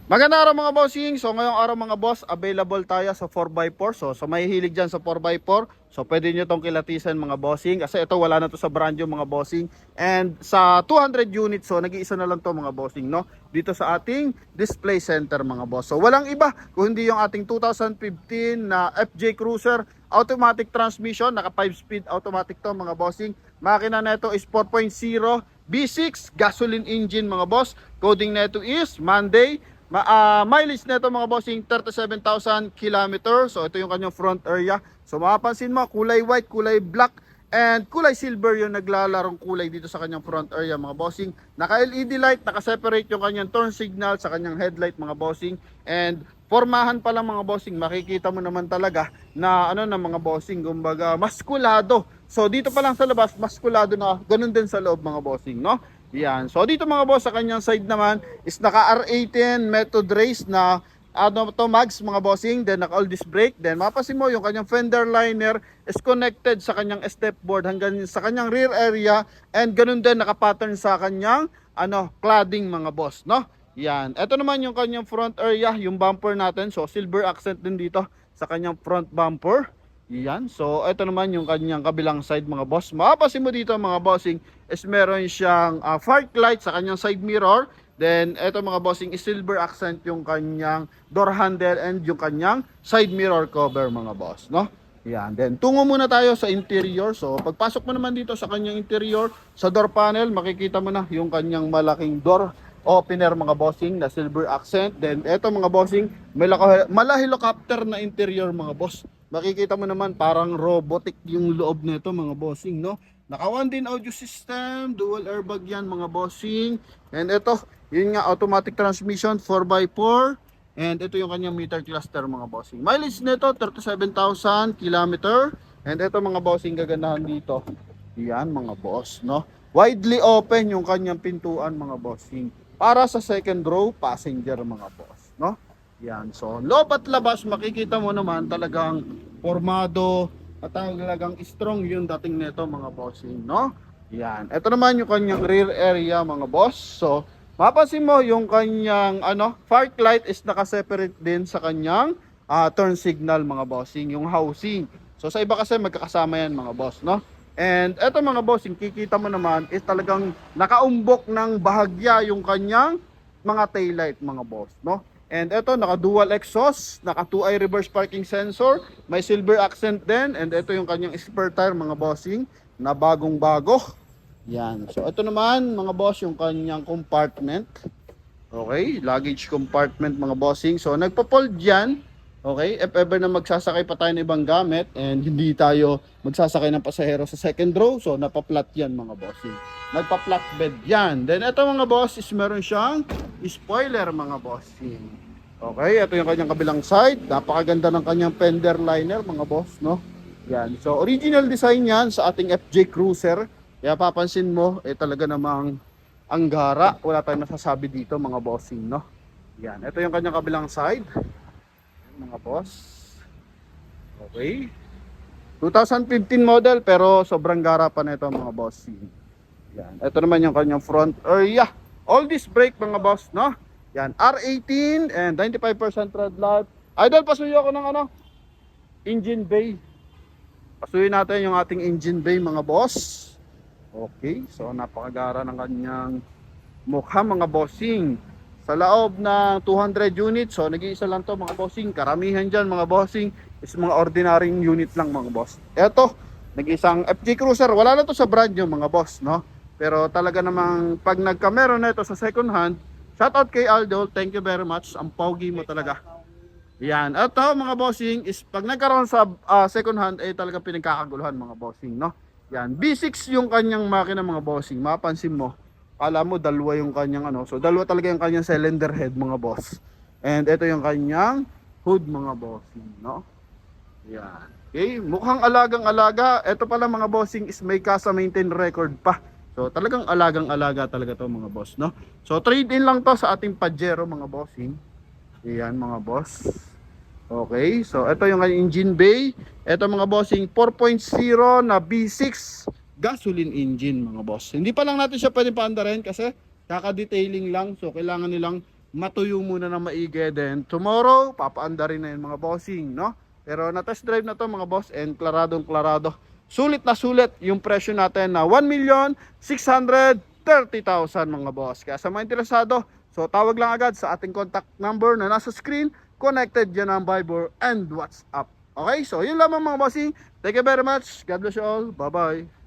Magandang araw mga bossing. So ngayong araw mga boss, available tayo sa 4x4. So sa may hilig dyan sa 4x4, so pwede nyo tong kilatisan mga bossing. Kasi ito wala na to sa brand yung mga bossing. And sa 200 units, so nag-iisa na lang to mga bossing, no? Dito sa ating display center mga boss. So walang iba kung hindi yung ating 2015 na FJ Cruiser automatic transmission, naka 5-speed automatic to mga bossing. Makina na ito is 4.0 V6 gasoline engine mga boss. Coding na ito is Monday. Mileage nito mga bossing 37,000 km. So ito yung kanyang front area. So mapapansin mo kulay white, kulay black and kulay silver yung naglalarong kulay dito sa kanyang front area mga bossing. Naka LED light, naka separate yung kanyang turn signal sa kanyang headlight mga bossing. And formahan pa lang mga bossing, makikita mo naman talaga na ano na mga bossing, kumbaga maskulado. So dito pa lang sa labas maskulado na, ganun din sa loob mga bossing, no? Yan. So dito mga boss sa kanyang side naman is naka R18 method race na ano to mags mga bossing, then naka all disc brake, then mapasin mo yung kanyang fender liner is connected sa kanyang step board hanggang sa kanyang rear area, and ganun din naka-pattern sa kanyang ano cladding mga boss, no? Yan. Ito naman yung kanyang front area, yung bumper natin. So silver accent din dito sa kanyang front bumper. Yan. So ito naman yung kanyang kabilang side mga boss. Mapapansin mo dito mga bossing is meron siyang fog light sa kanyang side mirror. Then ito mga bossing is silver accent yung kanyang door handle and yung kanyang side mirror cover mga boss, no? Yan. Then tungo muna tayo sa interior. So pagpasok mo naman dito sa kanyang interior, sa door panel makikita mo na yung kanyang malaking door opener mga bossing na silver accent. Then ito mga bossing, may mala helicopter na interior mga boss. Makikita mo naman parang robotic yung loob nito mga bossing, no? Naka 1 din audio system, dual airbag yan mga bossing. And ito, yun nga automatic transmission 4x4. And ito yung kanyang meter cluster mga bossing. Mileage nito 37,000 km. And ito mga bossing gagandahan dito. Yan mga boss, no? Widely open yung kanyang pintuan mga bossing. Para sa second row passenger mga boss, no? Yan. So, loob at labas makikita mo naman talagang formado at talagang strong yung dating nito mga bossing, no? Yan. Ito naman yung kanyang rear area mga boss. So, mapapansin mo yung kanyang fog light is naka-separate din sa kanyang turn signal mga bossing, yung housing. So, sa iba kasi magkakasama yan mga boss, no? And eto mga bossing, kikita mo naman is talagang nakaumbok ng bahagya yung kanyang mga taillight mga boss, no? And eto naka dual exhaust, naka 2i reverse parking sensor, may silver accent din, and eto yung kanyang spare tire mga bossing na bagong bago. Yan. So ito naman mga boss yung kanyang compartment. Okay, luggage compartment mga bossing. So nagpo-fold yan. Okay, if ever na magsasakay pa tayo ng ibang gamit and hindi tayo magsasakay ng pasahero sa second row, so napa-flat yan mga bossing. Nagpa-flat bed yan. Then ito mga boss is meron siyang spoiler mga bossing. Okay, ito yung kanyang kabilang side. Napakaganda ng kanyang fender liner mga boss, no? Yan. So original design yan sa ating FJ Cruiser. Kaya papansin mo, talaga namang anggara. Wala tayong masasabi dito mga bossing, no? Yan. Ito yung kanyang kabilang side mga boss. Okay. 2015 model pero sobrang gara pa nito mga boss. Yan. Ito naman yung kanyang front area. All disc brake mga boss, no? Yan. R18 and 95% tread life. Idol, pasuyo ako ng engine bay. Pasuyin natin yung ating engine bay mga boss. Okay. So napakagara ng kanyang mukha mga bossing. Sa loob ng 200 units, so nag-iisa lang to mga bossing. Karamihan dyan mga bossing is mga ordinary unit lang mga boss. Eto, nag-isang FJ Cruiser. Wala na to sa brand yung mga boss, no? Pero talaga namang pag nagkamero na ito sa second hand, shoutout kay Aldo, thank you very much. Ang pogi mo talaga. Yan. Eto mga bossing is pag nagkaroon sa second hand, talaga pinagkakaguluhan mga bossing, no? Yan. B6 yung kanyang makina mga bossing. Mapansin mo. Kala mo dalawa yung kanyang so dalawa talaga yung kanyang cylinder head mga boss. And ito yung kanyang hood mga bossing, no? Yan. Okay, mukhang alagang-alaga. Ito pala mga bossing is may kasa maintain record pa. So talagang alagang-alaga talaga to mga boss, no? So trade-in lang to sa ating Pajero mga bossing. Yan mga boss. Okay, so ito yung kanyang engine bay. Ito mga bossing 4.0 na V6 gasoline engine mga boss. Hindi pa lang natin siya pwede paandarin kasi kaka-detailing lang. So kailangan nilang matuyo muna ng maigi. Then tomorrow, papaanda rin na yun mga bossing, no? Pero na-test drive na to mga boss and klaradong klarado. Sulit na sulit yung presyo natin na 1,630,000 mga boss. Kaya sa mga interesado, so tawag lang agad sa ating contact number na nasa screen. Connected yan ang Viber and WhatsApp. Okay, so yun lamang mga bossing. Thank you very much. God bless you all. Bye-bye.